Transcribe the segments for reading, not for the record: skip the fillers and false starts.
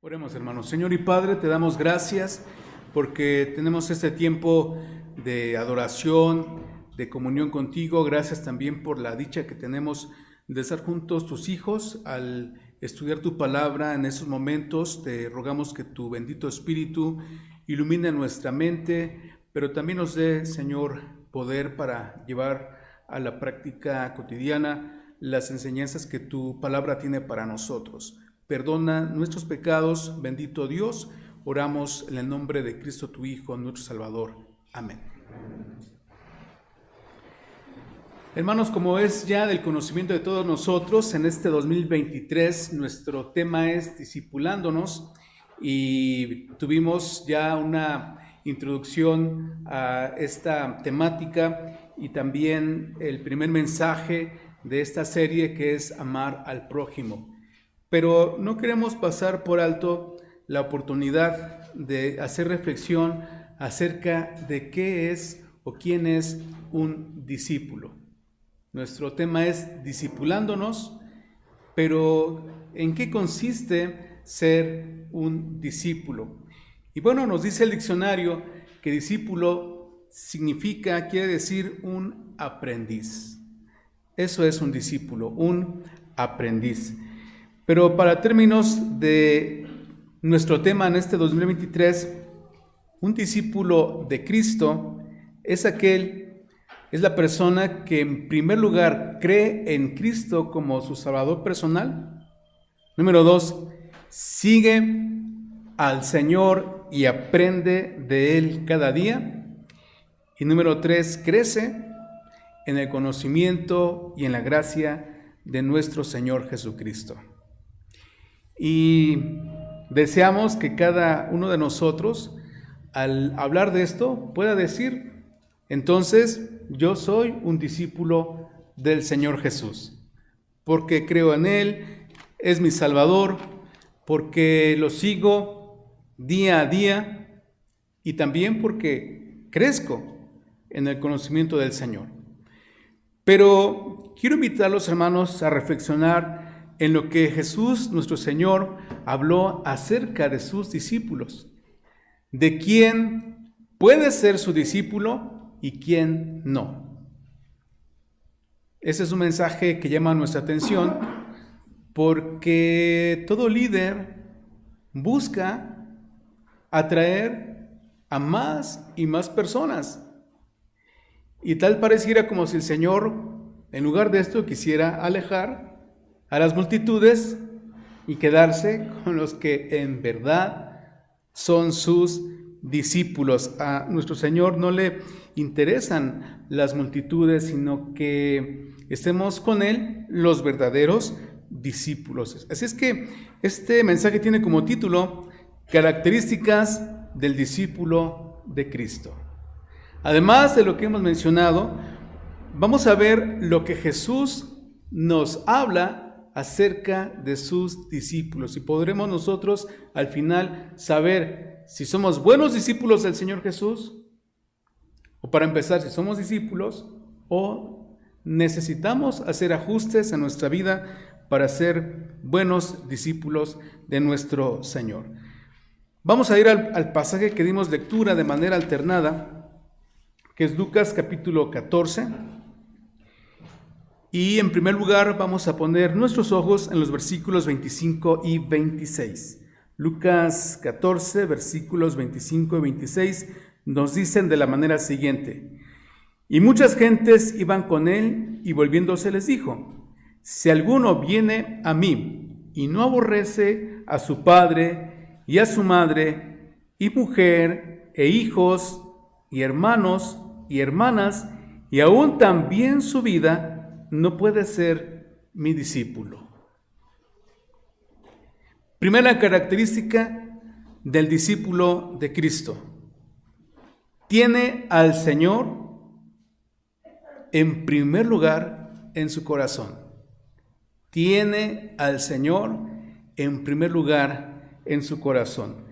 Oremos, hermanos. Señor y Padre, te damos gracias porque tenemos este tiempo de adoración, de comunión contigo. Gracias también por la dicha que tenemos de estar juntos tus hijos al estudiar tu palabra en esos momentos. Te rogamos que tu bendito Espíritu ilumine nuestra mente, pero también nos dé, Señor, poder para llevar a la práctica cotidiana las enseñanzas que tu palabra tiene para nosotros. Perdona nuestros pecados, bendito Dios. Oramos en el nombre de Cristo tu Hijo, nuestro Salvador. Amén. Hermanos, como es ya del conocimiento de todos nosotros, en este 2023 nuestro tema es discipulándonos y tuvimos ya una introducción a esta temática y también el primer mensaje de esta serie, que es amar al prójimo. Pero no queremos pasar por alto la oportunidad de hacer reflexión acerca de qué es o quién es un discípulo. Nuestro tema es discipulándonos, pero ¿en qué consiste ser un discípulo? Y bueno, nos dice el diccionario que discípulo quiere decir un aprendiz. Eso es un discípulo, un aprendiz. Pero para términos de nuestro tema en este 2023, un discípulo de Cristo es la persona que en primer lugar cree en Cristo como su Salvador personal. Número 2, sigue al Señor y aprende de Él cada día. Y número 3, crece en el conocimiento y en la gracia de nuestro Señor Jesucristo. Y deseamos que cada uno de nosotros, al hablar de esto, pueda decir: entonces yo soy un discípulo del Señor Jesús, porque creo en Él, es mi Salvador, porque lo sigo día a día y también porque crezco en el conocimiento del Señor. Pero quiero invitar a los hermanos a reflexionar en lo que Jesús, nuestro Señor, habló acerca de sus discípulos, de quién puede ser su discípulo y quién no. Ese es un mensaje que llama nuestra atención porque todo líder busca atraer a más y más personas. Y tal pareciera como si el Señor, en lugar de esto, quisiera alejar a las multitudes y quedarse con los que en verdad son sus discípulos. A nuestro Señor no le interesan las multitudes, sino que estemos con Él los verdaderos discípulos. Así es que este mensaje tiene como título Características del discípulo de Cristo. Además de lo que hemos mencionado, vamos a ver lo que Jesús nos habla acerca de sus discípulos y podremos nosotros al final saber si somos buenos discípulos del Señor Jesús, o para empezar, si somos discípulos o necesitamos hacer ajustes en nuestra vida para ser buenos discípulos de nuestro Señor. Vamos a ir al pasaje que dimos lectura de manera alternada, que es Lucas capítulo 14. Y en primer lugar vamos a poner nuestros ojos en los versículos 25 y 26. Lucas 14, versículos 25 y 26 nos dicen de la manera siguiente: y muchas gentes iban con él, y volviéndose les dijo: si alguno viene a mí y no aborrece a su padre y a su madre y mujer e hijos y hermanos y hermanas y aún también su vida, no puede ser mi discípulo. Primera característica del discípulo de Cristo: tiene al Señor en primer lugar en su corazón. Tiene al Señor en primer lugar en su corazón.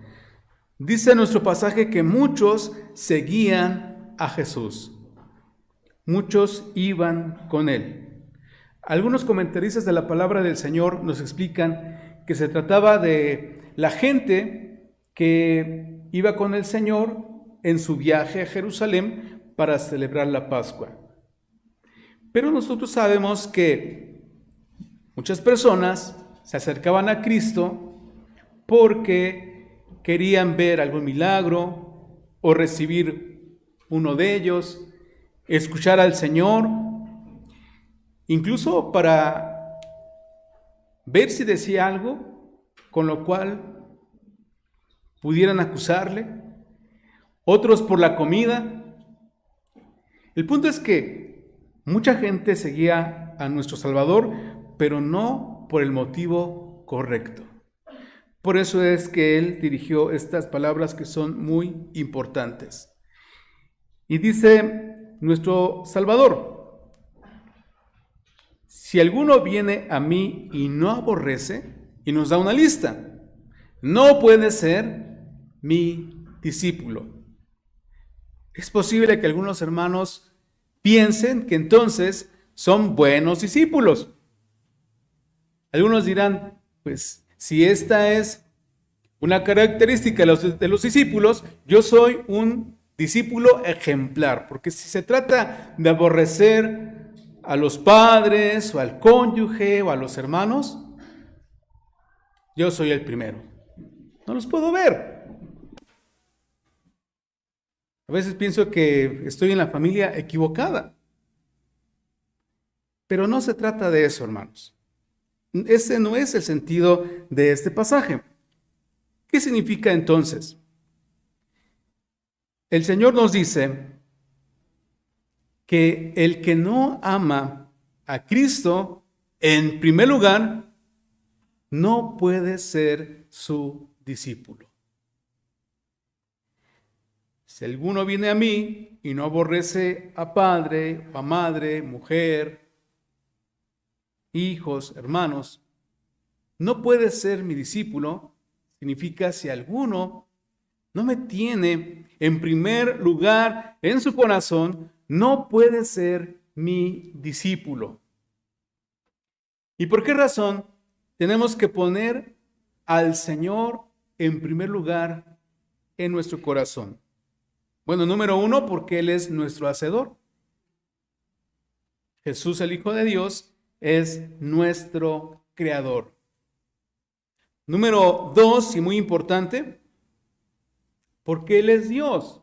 Dice nuestro pasaje que muchos seguían a Jesús. Muchos iban con Él. Algunos comentaristas de la palabra del Señor nos explican que se trataba de la gente que iba con el Señor en su viaje a Jerusalén para celebrar la Pascua. Pero nosotros sabemos que muchas personas se acercaban a Cristo porque querían ver algún milagro o recibir uno de ellos, escuchar al Señor, incluso para ver si decía algo con lo cual pudieran acusarle, otros por la comida. El punto es que mucha gente seguía a nuestro Salvador, pero no por el motivo correcto. Por eso es que Él dirigió estas palabras que son muy importantes. Y dice nuestro Salvador: si alguno viene a mí y no aborrece, y nos da una lista, no puede ser mi discípulo. Es posible que algunos hermanos piensen que entonces son buenos discípulos. Algunos dirán, pues si esta es una característica de los discípulos, yo soy un discípulo ejemplar, porque si se trata de aborrecer a los padres o al cónyuge o a los hermanos, yo soy el primero. No los puedo ver. A veces pienso que estoy en la familia equivocada. Pero no se trata de eso, hermanos. Ese no es el sentido de este pasaje. ¿Qué significa entonces? El Señor nos dice que el que no ama a Cristo, en primer lugar, no puede ser su discípulo. Si alguno viene a mí y no aborrece a padre, a madre, mujer, hijos, hermanos, no puede ser mi discípulo. Significa, si alguno no me tiene en primer lugar en su corazón, no puede ser mi discípulo. ¿Y por qué razón tenemos que poner al Señor en primer lugar en nuestro corazón? Bueno, número uno, porque Él es nuestro hacedor. Jesús, el Hijo de Dios, es nuestro creador. Número dos, y muy importante, porque Él es Dios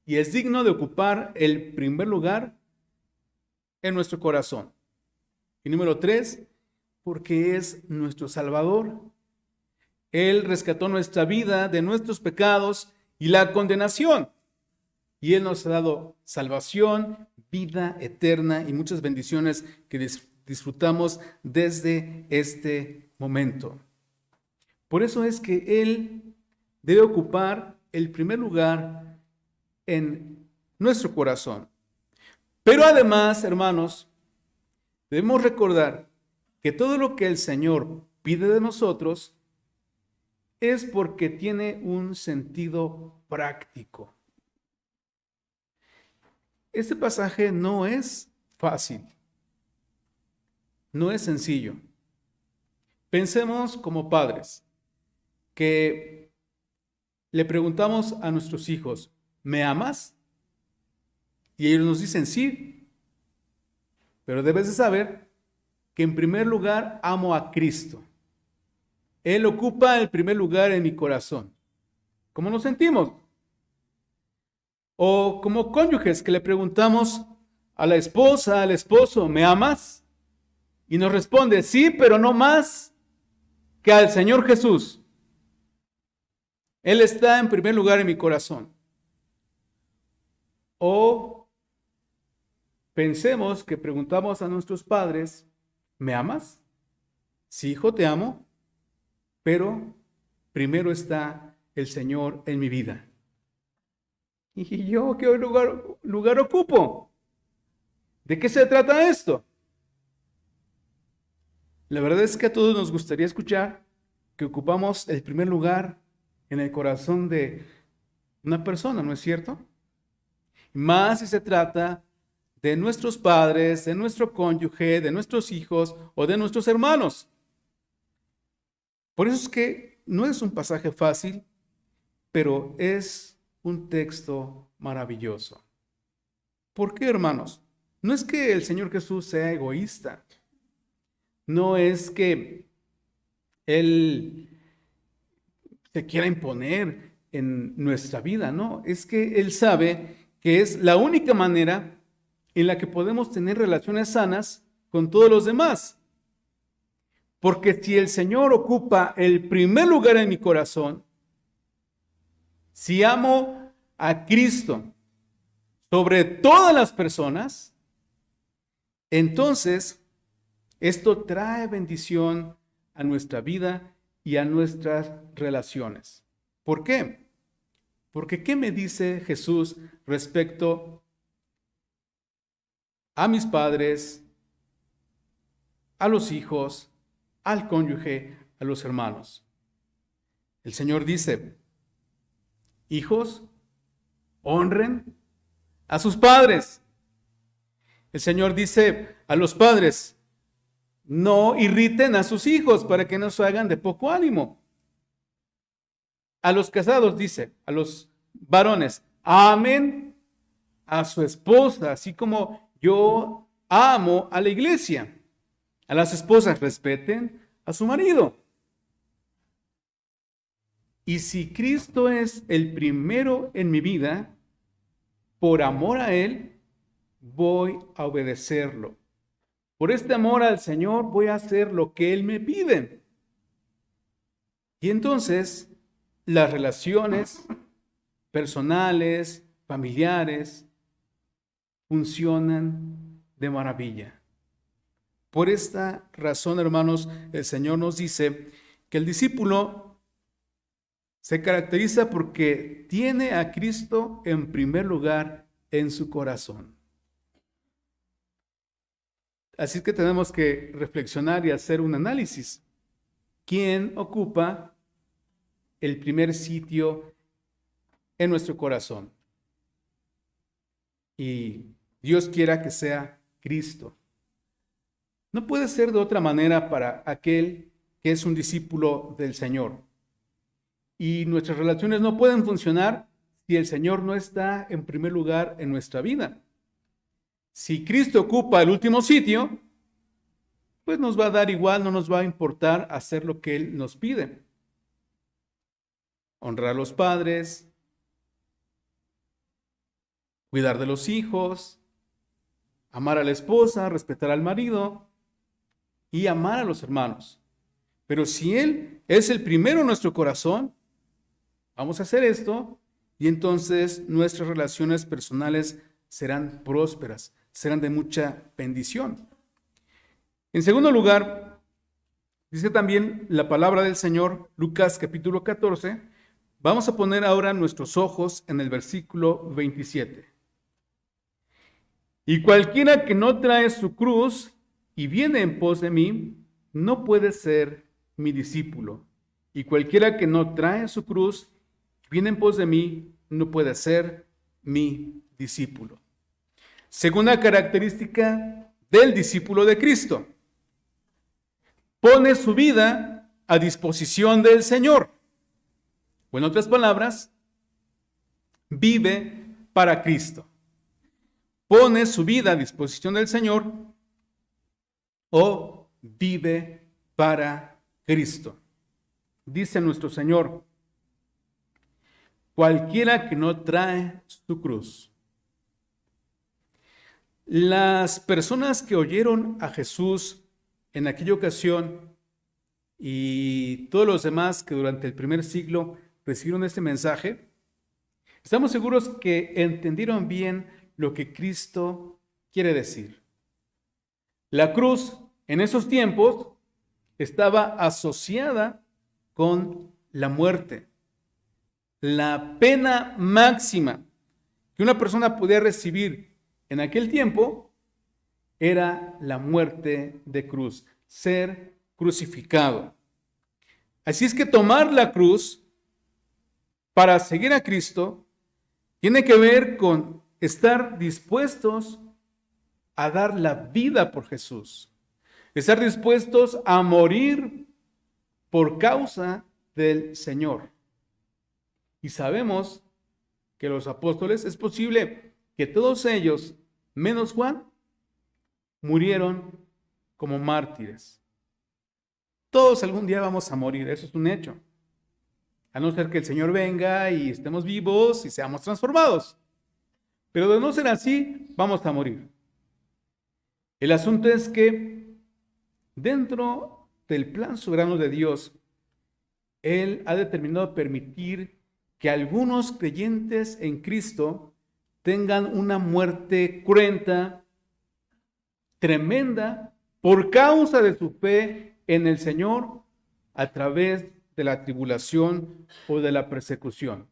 y es digno de ocupar el primer lugar en nuestro corazón. Y número tres, porque es nuestro Salvador. Él rescató nuestra vida de nuestros pecados y la condenación. Y Él nos ha dado salvación, vida eterna y muchas bendiciones que disfrutamos desde este momento. Por eso es que Él debe ocupar el primer lugar en nuestro corazón. Pero además, hermanos, debemos recordar que todo lo que el Señor pide de nosotros es porque tiene un sentido práctico. Este pasaje no es fácil, no es sencillo. Pensemos como padres que le preguntamos a nuestros hijos, ¿me amas? Y ellos nos dicen sí, pero debes de saber que en primer lugar amo a Cristo. Él ocupa el primer lugar en mi corazón. ¿Cómo nos sentimos? O como cónyuges que le preguntamos a la esposa, al esposo, ¿me amas? Y nos responde, sí, pero no más que al Señor Jesús. Él está en primer lugar en mi corazón. O pensemos que preguntamos a nuestros padres, ¿me amas? Sí, hijo, te amo, pero primero está el Señor en mi vida. ¿Y yo qué lugar ocupo? ¿De qué se trata esto? La verdad es que a todos nos gustaría escuchar que ocupamos el primer lugar en el corazón de una persona, ¿no es cierto? Más si se trata de nuestros padres, de nuestro cónyuge, de nuestros hijos o de nuestros hermanos. Por eso es que no es un pasaje fácil, pero es un texto maravilloso. ¿Por qué, hermanos? No es que el Señor Jesús sea egoísta. No es que Él se quiera imponer en nuestra vida, no. Es que Él sabe que es la única manera en la que podemos tener relaciones sanas con todos los demás. Porque si el Señor ocupa el primer lugar en mi corazón, si amo a Cristo sobre todas las personas, entonces esto trae bendición a nuestra vida y a nuestras relaciones. ¿Por qué? Porque ¿qué me dice Jesús respecto a mis padres, a los hijos, al cónyuge, a los hermanos? El Señor dice: hijos, honren a sus padres. El Señor dice a los padres: no irriten a sus hijos para que no se hagan de poco ánimo. A los casados dice, a los varones: amen a su esposa, así como yo amo a la iglesia. A las esposas: respeten a su marido. Y si Cristo es el primero en mi vida, por amor a Él, voy a obedecerlo. Por este amor al Señor voy a hacer lo que Él me pide. Y entonces las relaciones personales, familiares, funcionan de maravilla. Por esta razón, hermanos, el Señor nos dice que el discípulo se caracteriza porque tiene a Cristo en primer lugar en su corazón. Así que tenemos que reflexionar y hacer un análisis. ¿Quién ocupa el primer sitio en nuestro corazón? Y Dios quiera que sea Cristo. No puede ser de otra manera para aquel que es un discípulo del Señor. Y nuestras relaciones no pueden funcionar si el Señor no está en primer lugar en nuestra vida. Si Cristo ocupa el último sitio, pues nos va a dar igual, no nos va a importar hacer lo que Él nos pide. Honrar a los padres, cuidar de los hijos, amar a la esposa, respetar al marido y amar a los hermanos. Pero si Él es el primero en nuestro corazón, vamos a hacer esto y entonces nuestras relaciones personales serán prósperas, serán de mucha bendición. En segundo lugar, dice también la palabra del Señor, Lucas capítulo 14. Vamos a poner ahora nuestros ojos en el versículo 27. Y cualquiera que no trae su cruz y viene en pos de mí, no puede ser mi discípulo. Y cualquiera que no trae su cruz y viene en pos de mí, no puede ser mi discípulo. Segunda característica del discípulo de Cristo: pone su vida a disposición del Señor. O en otras palabras, vive para Cristo. Pone su vida a disposición del Señor o vive para Cristo. Dice nuestro Señor: cualquiera que no trae su cruz. Las personas que oyeron a Jesús en aquella ocasión y todos los demás que durante el primer siglo recibieron este mensaje, estamos seguros que entendieron bien lo que Cristo quiere decir. La cruz en esos tiempos estaba asociada con la muerte. La pena máxima que una persona podía recibir en aquel tiempo era la muerte de cruz, ser crucificado. Así es que tomar la cruz para seguir a Cristo tiene que ver con estar dispuestos a dar la vida por Jesús, estar dispuestos a morir por causa del Señor. Y sabemos que los apóstoles, es posible que todos ellos, menos Juan, murieron como mártires. Todos algún día vamos a morir, eso es un hecho. A no ser que el Señor venga y estemos vivos y seamos transformados. Pero de no ser así, vamos a morir. El asunto es que dentro del plan soberano de Dios, Él ha determinado permitir que algunos creyentes en Cristo tengan una muerte cruenta, tremenda, por causa de su fe en el Señor a través de la tribulación o de la persecución.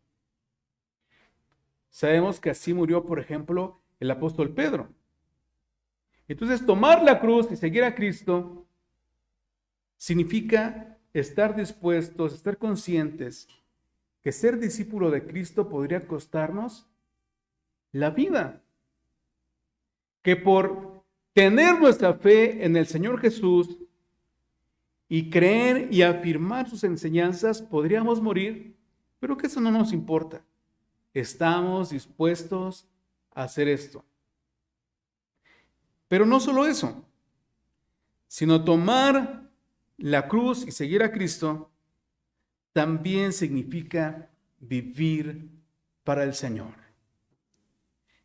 Sabemos que así murió, por ejemplo, el apóstol Pedro. Entonces, tomar la cruz y seguir a Cristo significa estar dispuestos, estar conscientes que ser discípulo de Cristo podría costarnos la vida. Que por tener nuestra fe en el Señor Jesús y creer y afirmar sus enseñanzas, podríamos morir, pero que eso no nos importa. Estamos dispuestos a hacer esto. Pero no solo eso, sino tomar la cruz y seguir a Cristo también significa vivir para el Señor.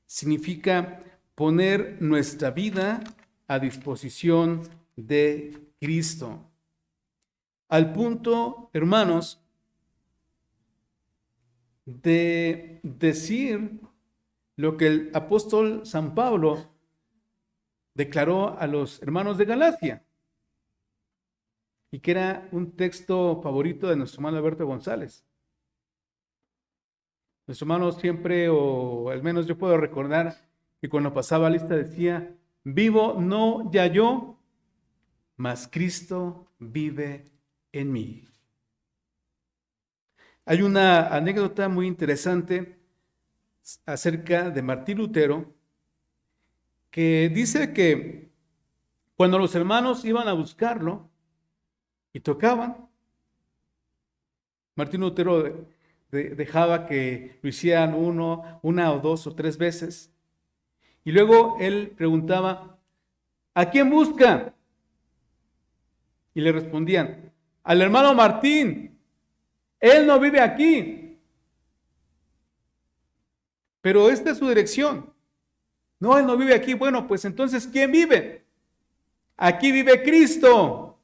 Significa poner nuestra vida a disposición de Cristo. Al punto, hermanos, de decir lo que el apóstol San Pablo declaró a los hermanos de Galacia, y que era un texto favorito de nuestro hermano Alberto González. Nuestro hermano siempre, o al menos yo puedo recordar, que cuando pasaba lista decía: vivo no ya yo, mas Cristo vive en mí. Hay una anécdota muy interesante acerca de Martín Lutero, que dice que cuando los hermanos iban a buscarlo y tocaban, Martín Lutero dejaba que lo hicieran una o dos o tres veces, y luego él preguntaba: ¿a quién busca? Y le respondían: al hermano Martín, él no vive aquí, pero esta es su dirección. No, él no vive aquí. Bueno, pues entonces, ¿quién vive? Aquí vive Cristo.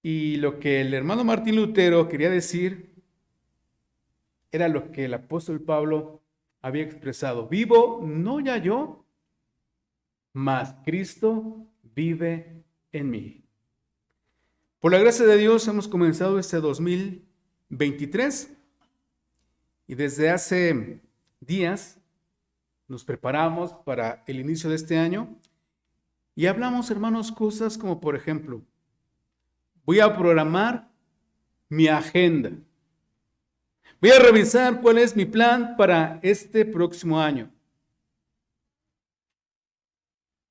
Y lo que el hermano Martín Lutero quería decir era lo que el apóstol Pablo había expresado: vivo no ya yo, mas Cristo vive en mí. Por la gracia de Dios hemos comenzado este 2023 y desde hace días nos preparamos para el inicio de este año y hablamos, hermanos, cosas como, por ejemplo, voy a programar mi agenda. Voy a revisar cuál es mi plan para este próximo año.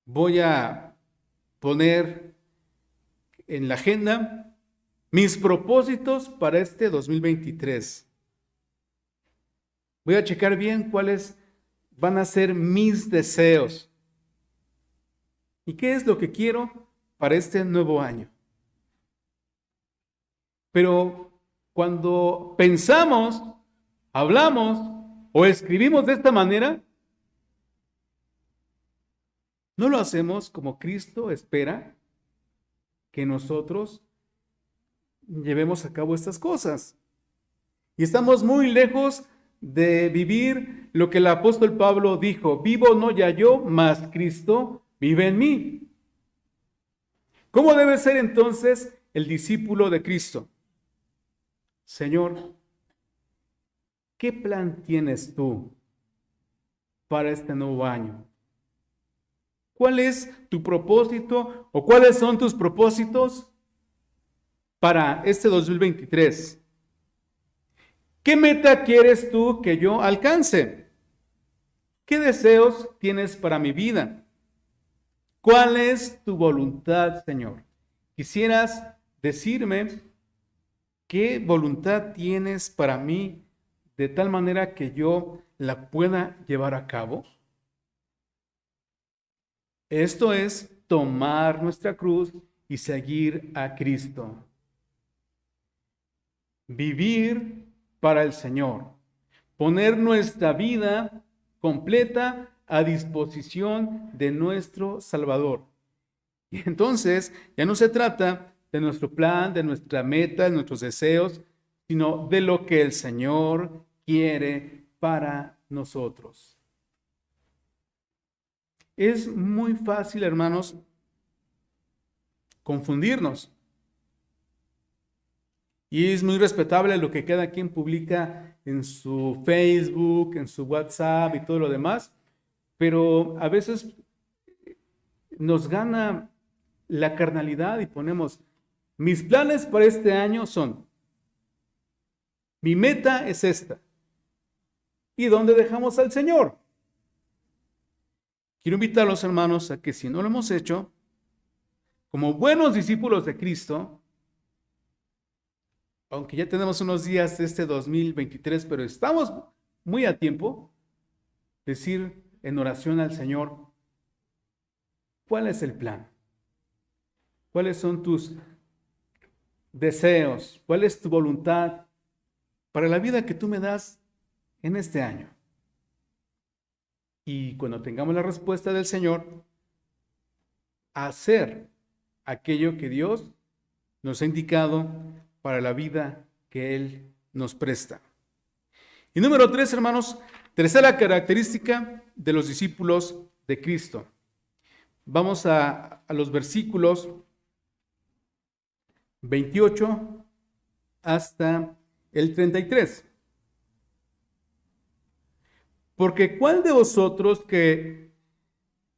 Voy a poner en la agenda mis propósitos para este 2023. Voy a checar bien cuáles van a ser mis deseos. ¿Y qué es lo que quiero para este nuevo año? Pero cuando pensamos, hablamos o escribimos de esta manera, no lo hacemos como Cristo espera que nosotros llevemos a cabo estas cosas. Y estamos muy lejos de vivir lo que el apóstol Pablo dijo: vivo no ya yo, mas Cristo vive en mí. ¿Cómo debe ser entonces el discípulo de Cristo? Señor, ¿qué plan tienes tú para este nuevo año? ¿Cuál es tu propósito o cuáles son tus propósitos para este 2023? ¿Qué meta quieres tú que yo alcance? ¿Qué deseos tienes para mi vida? ¿Cuál es tu voluntad, Señor? ¿Quisieras decirme qué voluntad tienes para mí de tal manera que yo la pueda llevar a cabo. Esto es tomar nuestra cruz y seguir a Cristo. Vivir para el Señor. Poner nuestra vida completa a disposición de nuestro Salvador. Y entonces ya no se trata de nuestro plan, de nuestra meta, de nuestros deseos, sino de lo que el Señor quiere para nosotros. Es muy fácil, hermanos, confundirnos. Y es muy respetable lo que cada quien publica en su Facebook, en su WhatsApp y todo lo demás, pero a veces nos gana la carnalidad y ponemos, mis planes para este año son, mi meta es esta. ¿Y dónde dejamos al Señor? Quiero invitar a los hermanos a que si no lo hemos hecho, como buenos discípulos de Cristo, aunque ya tenemos unos días de este 2023, pero estamos muy a tiempo, decir en oración al Señor, ¿cuál es el plan? ¿Cuáles son tus deseos? ¿Cuál es tu voluntad para la vida que tú me das en este año? Y cuando tengamos la respuesta del Señor, hacer aquello que Dios nos ha indicado para la vida que Él nos presta. Y número 3, hermanos, tercera característica de los discípulos de Cristo. Vamos a los versículos 28 hasta el 33. Porque ¿cuál de vosotros que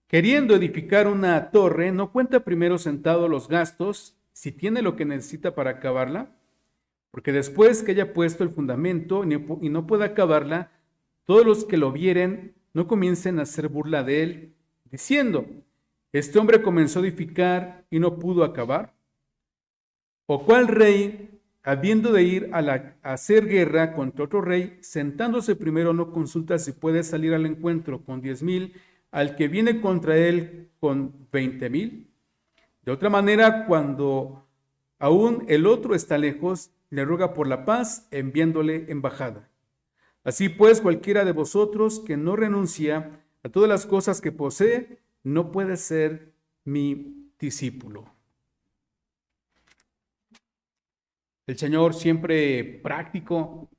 queriendo edificar una torre no cuenta primero sentado los gastos, si tiene lo que necesita para acabarla? Porque después que haya puesto el fundamento y no pueda acabarla, todos los que lo vieren no comiencen a hacer burla de él, diciendo, este hombre comenzó a edificar y no pudo acabar. ¿O cuál rey, habiendo de ir a hacer guerra contra otro rey, sentándose primero no consulta si puede salir al encuentro con 10,000 al que viene contra él con 20,000? De otra manera, cuando aún el otro está lejos, le ruega por la paz, enviándole embajada. Así pues, cualquiera de vosotros que no renuncia a todas las cosas que posee, no puede ser mi discípulo. El Señor, siempre práctico,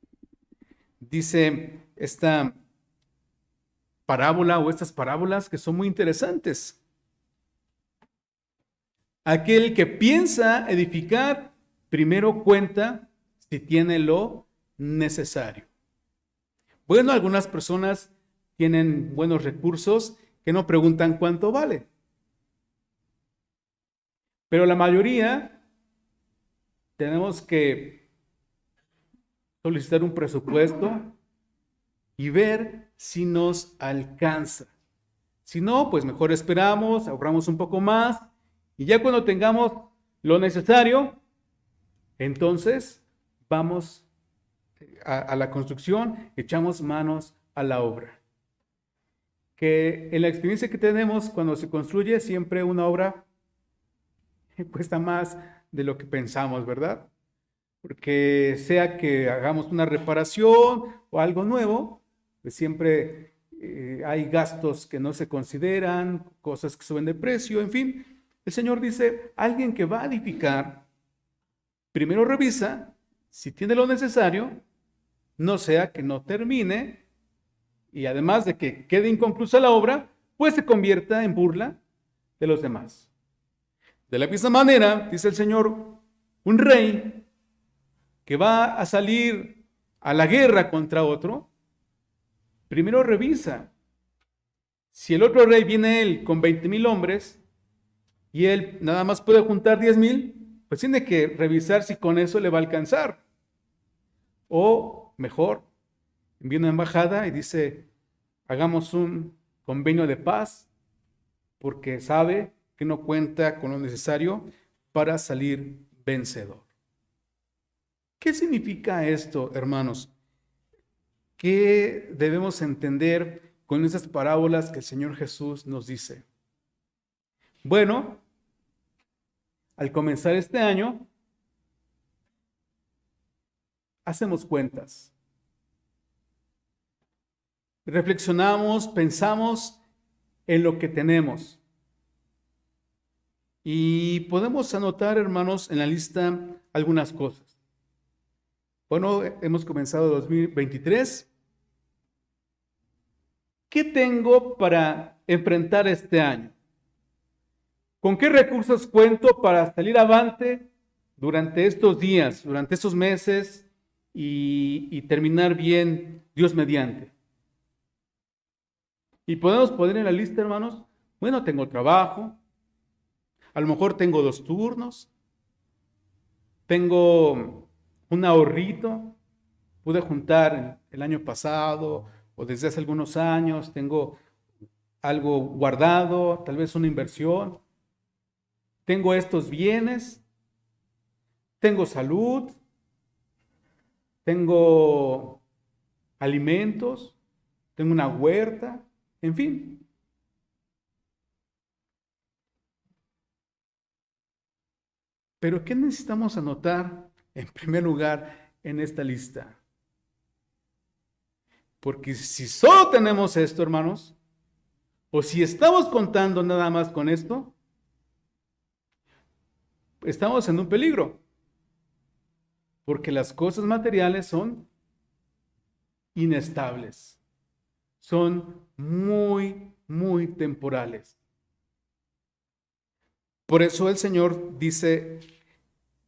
dice esta parábola o estas parábolas que son muy interesantes. Aquel que piensa edificar, primero cuenta si tiene lo necesario. Bueno, algunas personas tienen buenos recursos que no preguntan cuánto vale. Pero la mayoría tenemos que solicitar un presupuesto y ver si nos alcanza. Si no, pues mejor esperamos, ahorramos un poco más y ya cuando tengamos lo necesario, entonces vamos a la construcción, echamos manos a la obra. Que en la experiencia que tenemos cuando se construye siempre una obra cuesta más de lo que pensamos, ¿verdad? Porque sea que hagamos una reparación o algo nuevo, pues siempre hay gastos que no se consideran, cosas que suben de precio, en fin. El Señor dice, alguien que va a edificar, primero revisa si tiene lo necesario, no sea que no termine y además de que quede inconclusa la obra, pues se convierta en burla de los demás. De la misma manera, dice el Señor, un rey que va a salir a la guerra contra otro, primero revisa. Si el otro rey viene él con 20,000 hombres y él nada más puede juntar 10,000, pues tiene que revisar si con eso le va a alcanzar. O mejor, envía una embajada y dice, hagamos un convenio de paz porque sabe que no cuenta con lo necesario para salir vencedor. ¿Qué significa esto, hermanos? ¿Qué debemos entender con esas parábolas que el Señor Jesús nos dice? Bueno, al comenzar este año, hacemos cuentas. Reflexionamos, pensamos en lo que tenemos. Y podemos anotar, hermanos, en la lista algunas cosas. Bueno, hemos comenzado 2023. ¿Qué tengo para enfrentar este año? ¿Con qué recursos cuento para salir avante durante estos días, durante estos meses y terminar bien, Dios mediante? Y podemos poner en la lista, hermanos, bueno, tengo trabajo, a lo mejor tengo 2 turnos, tengo un ahorrito, pude juntar el año pasado o desde hace algunos años, tengo algo guardado, tal vez una inversión, tengo estos bienes, tengo salud, tengo alimentos, tengo una huerta, en fin. Pero ¿qué necesitamos anotar en primer lugar en esta lista? Porque si solo tenemos esto, hermanos, o si estamos contando nada más con esto, estamos en un peligro. Porque las cosas materiales son inestables. Son muy, muy temporales. Por eso el Señor dice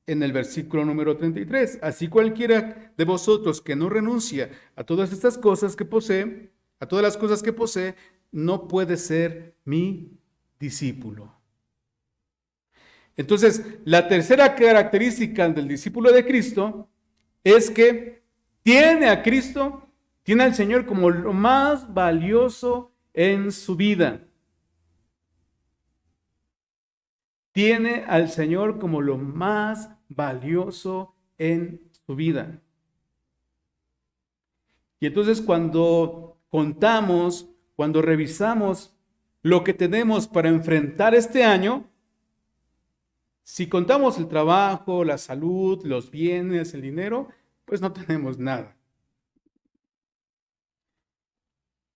en el versículo número 33, así cualquiera de vosotros que no renuncia a todas estas cosas que posee, a todas las cosas que posee, no puede ser mi discípulo. Entonces, la tercera característica del discípulo de Cristo es que tiene a Cristo, tiene al Señor como lo más valioso en su vida. Tiene al Señor como lo más valioso en su vida. Y entonces cuando contamos, cuando revisamos lo que tenemos para enfrentar este año, si contamos el trabajo, la salud, los bienes, el dinero, pues no tenemos nada.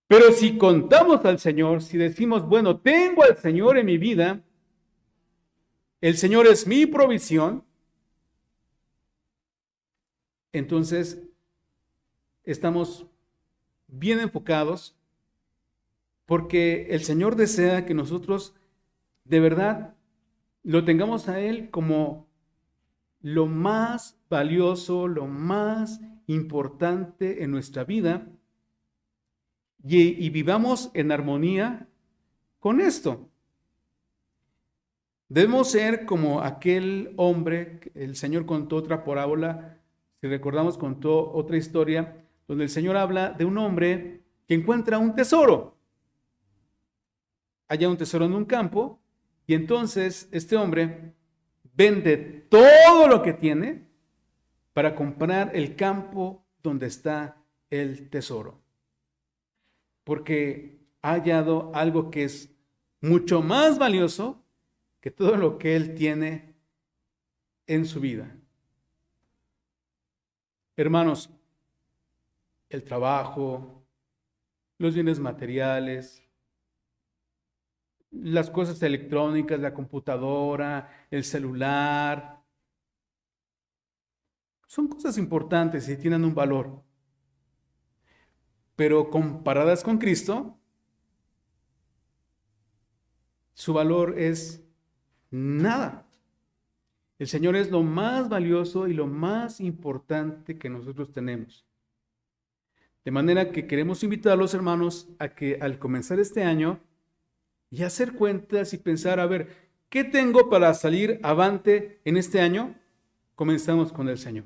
Pero si contamos al Señor, si decimos, bueno, tengo al Señor en mi vida, el Señor es mi provisión, entonces estamos bien enfocados porque el Señor desea que nosotros de verdad lo tengamos a Él como lo más valioso, lo más importante en nuestra vida y vivamos en armonía con esto. Debemos ser como aquel hombre, el Señor contó otra parábola, si recordamos contó otra historia, donde el Señor habla de un hombre que encuentra un tesoro. Halla un tesoro en un campo y entonces este hombre vende todo lo que tiene para comprar el campo donde está el tesoro. Porque ha hallado algo que es mucho más valioso que todo lo que él tiene en su vida. Hermanos, el trabajo, los bienes materiales, las cosas electrónicas, la computadora, el celular, son cosas importantes y tienen un valor. Pero comparadas con Cristo, su valor es nada. El Señor es lo más valioso y lo más importante que nosotros tenemos. De manera que queremos invitar a los hermanos a que al comenzar este año y hacer cuentas y pensar, a ver, ¿qué tengo para salir avante en este año? Comenzamos con el Señor.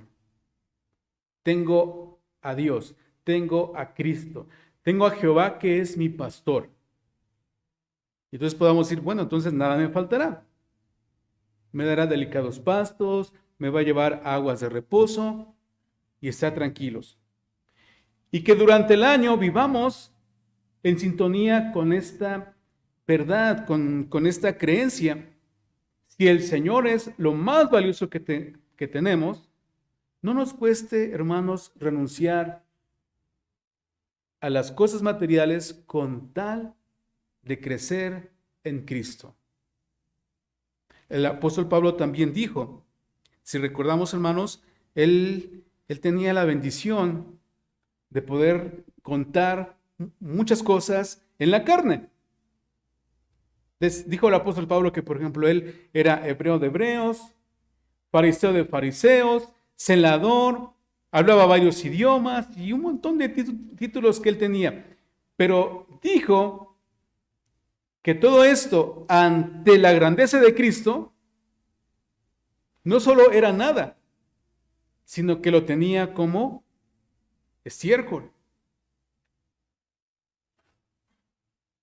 Tengo a Dios, tengo a Cristo, tengo a Jehová que es mi pastor. Entonces podamos decir, bueno, entonces nada me faltará. Me dará delicados pastos, me va a llevar a aguas de reposo y estar tranquilos. Y que durante el año vivamos en sintonía con esta verdad, con esta creencia. Si el Señor es lo más valioso que tenemos, no nos cueste, hermanos, renunciar a las cosas materiales con tal de crecer en Cristo. El apóstol Pablo también dijo, si recordamos, hermanos, él tenía la bendición de poder contar muchas cosas en la carne. Dijo el apóstol Pablo que, por ejemplo, él era hebreo de hebreos, fariseo de fariseos, celador, hablaba varios idiomas y un montón de títulos que él tenía. Pero dijo que todo esto, ante la grandeza de Cristo, no solo era nada, sino que lo tenía como estiércol.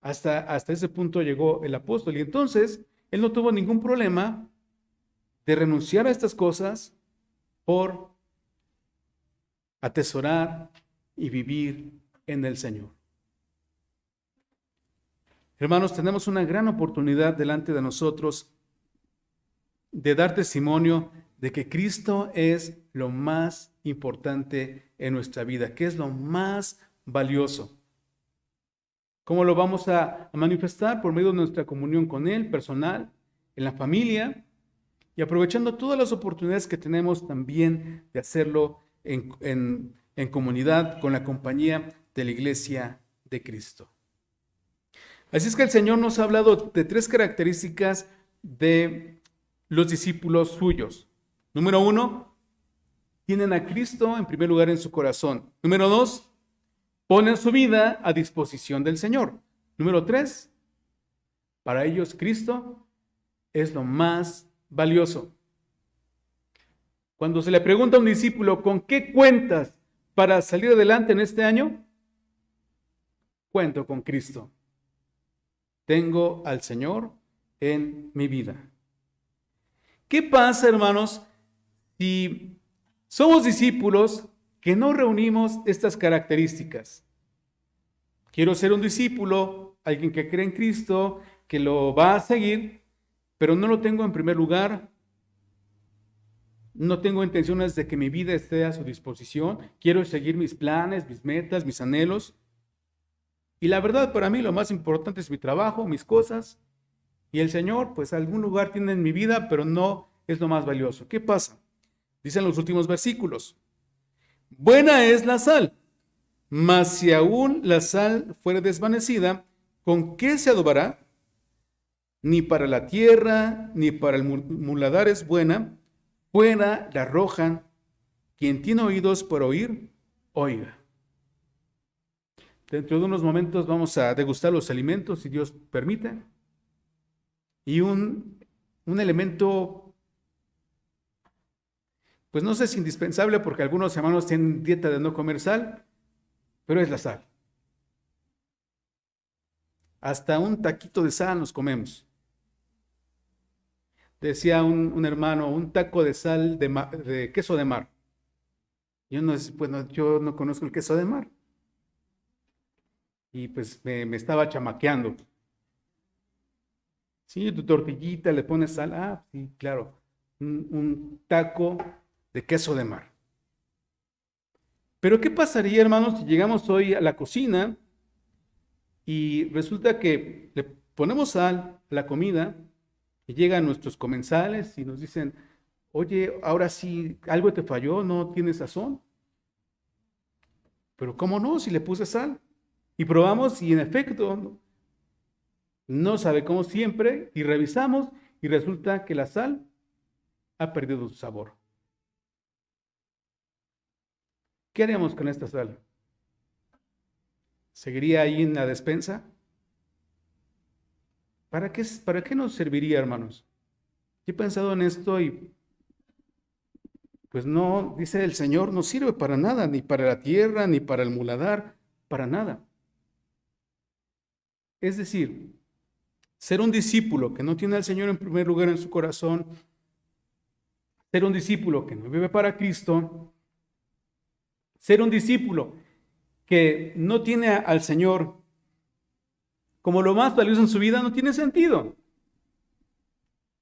Hasta ese punto llegó el apóstol. Y entonces, él no tuvo ningún problema de renunciar a estas cosas por atesorar y vivir en el Señor. Hermanos, tenemos una gran oportunidad delante de nosotros de dar testimonio de que Cristo es lo más importante en nuestra vida, que es lo más valioso. ¿Cómo lo vamos a manifestar? Por medio de nuestra comunión con Él, personal, en la familia, y aprovechando todas las oportunidades que tenemos también de hacerlo en comunidad con la compañía de la Iglesia de Cristo. Así es que el Señor nos ha hablado de 3 características de los discípulos suyos. Número 1, tienen a Cristo en primer lugar en su corazón. Número 2, ponen su vida a disposición del Señor. Número 3, para ellos Cristo es lo más valioso. Cuando se le pregunta a un discípulo, ¿con qué cuentas para salir adelante en este año? Cuento con Cristo. Tengo al Señor en mi vida. ¿Qué pasa, hermanos, si somos discípulos que no reunimos estas características? Quiero ser un discípulo, alguien que cree en Cristo, que lo va a seguir, pero no lo tengo en primer lugar. No tengo intenciones de que mi vida esté a su disposición. Quiero seguir mis planes, mis metas, mis anhelos. Y la verdad, para mí lo más importante es mi trabajo, mis cosas. Y el Señor, pues algún lugar tiene en mi vida, pero no es lo más valioso. ¿Qué pasa? Dicen los últimos versículos. Buena es la sal, mas si aún la sal fuere desvanecida, ¿con qué se adobará? Ni para la tierra, ni para el muladar es buena. Fuera la arrojan. Quien tiene oídos para oír, oiga. Dentro de unos momentos vamos a degustar los alimentos, si Dios permite. Y un elemento, pues no sé si indispensable, porque algunos hermanos tienen dieta de no comer sal, pero es la sal. Hasta un taquito de sal nos comemos. Decía un hermano, un taco de sal de queso de mar. Yo no conozco el queso de mar. Y pues me estaba chamaqueando. Sí, tu tortillita, le pones sal. Ah, sí, claro. Un taco de queso de mar. Pero ¿qué pasaría, hermanos, si llegamos hoy a la cocina y resulta que le ponemos sal a la comida y llegan nuestros comensales y nos dicen, oye, ahora sí, algo te falló, no tienes sazón? Pero ¿cómo no? Si le puse sal. Y probamos y en efecto no sabe como siempre y revisamos y resulta que la sal ha perdido su sabor. ¿Qué haríamos con esta sal? ¿Seguiría ahí en la despensa? ¿Para qué nos serviría, hermanos? Yo he pensado en esto y pues no, dice el Señor, no sirve para nada, ni para la tierra, ni para el muladar, para nada. Es decir, ser un discípulo que no tiene al Señor en primer lugar en su corazón ser un discípulo que no vive para Cristo, ser un discípulo que no tiene al Señor como lo más valioso en su vida, no tiene sentido.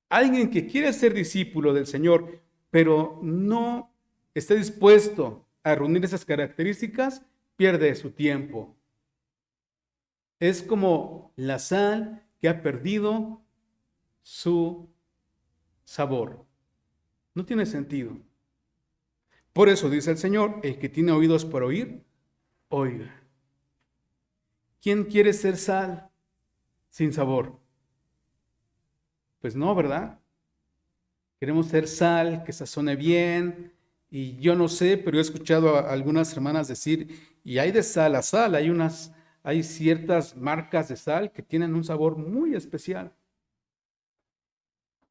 Alguien que quiere ser discípulo del Señor, pero no está dispuesto a reunir esas características, pierde su tiempo. Es como la sal que ha perdido su sabor. No tiene sentido. Por eso dice el Señor, el que tiene oídos para oír, oiga. ¿Quién quiere ser sal sin sabor? Pues no, ¿verdad? Queremos ser sal que sazone bien. Y yo no sé, pero he escuchado a algunas hermanas decir, y hay de sal a sal, hay ciertas marcas de sal que tienen un sabor muy especial.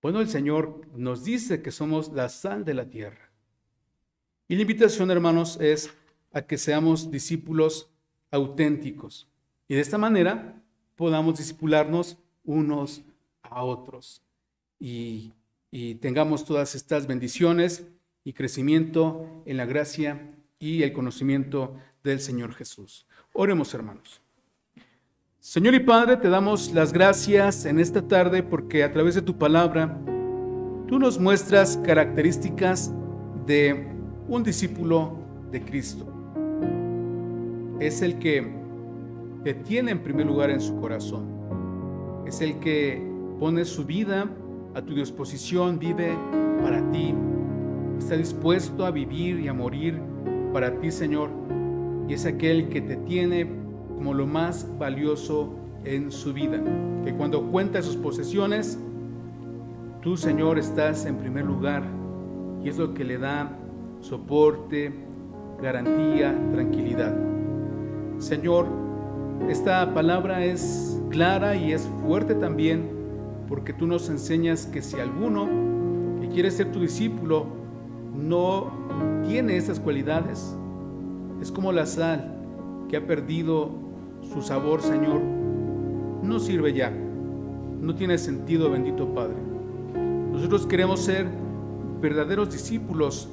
Bueno, el Señor nos dice que somos la sal de la tierra. Y la invitación, hermanos, es a que seamos discípulos auténticos. Y de esta manera podamos discipularnos unos a otros. Y tengamos todas estas bendiciones y crecimiento en la gracia y el conocimiento del Señor Jesús. Oremos, hermanos. Señor y Padre, te damos las gracias en esta tarde porque a través de tu palabra tú nos muestras características de un discípulo de Cristo. Es el que te tiene en primer lugar en su corazón. Es el que pone su vida a tu disposición, vive para ti. Está dispuesto a vivir y a morir para ti, Señor. Y es aquel que te tiene como lo más valioso en su vida. Que cuando cuenta sus posesiones, tú, Señor, estás en primer lugar. Y es lo que le da soporte, garantía, tranquilidad. Señor, esta palabra es clara y es fuerte también, porque tú nos enseñas que si alguno que quiere ser tu discípulo no tiene esas cualidades, es como la sal que ha perdido su sabor, Señor, no sirve ya, no tiene sentido, bendito Padre. Nosotros queremos ser verdaderos discípulos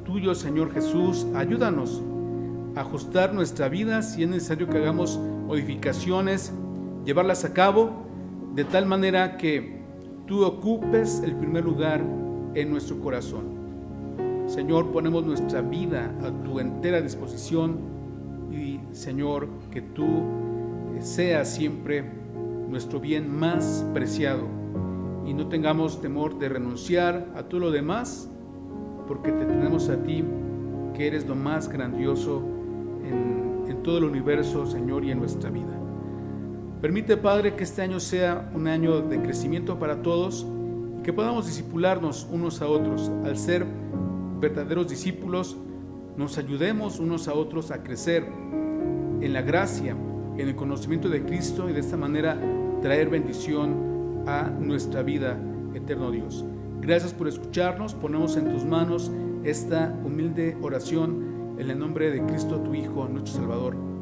tuyos, Señor Jesús. Ayúdanos a ajustar nuestra vida si es necesario que hagamos modificaciones, llevarlas a cabo de tal manera que tú ocupes el primer lugar en nuestro corazón. Señor, ponemos nuestra vida a tu entera disposición y, Señor, que tú seas siempre nuestro bien más preciado y no tengamos temor de renunciar a todo lo demás, porque te tenemos a ti, que eres lo más grandioso en todo el universo, Señor, y en nuestra vida. Permite, Padre, que este año sea un año de crecimiento para todos y que podamos discipularnos unos a otros. Al ser verdaderos discípulos, nos ayudemos unos a otros a crecer en la gracia, en el conocimiento de Cristo y de esta manera traer bendición a nuestra vida, eterno Dios. Gracias por escucharnos. Ponemos en tus manos esta humilde oración en el nombre de Cristo, tu Hijo, nuestro Salvador.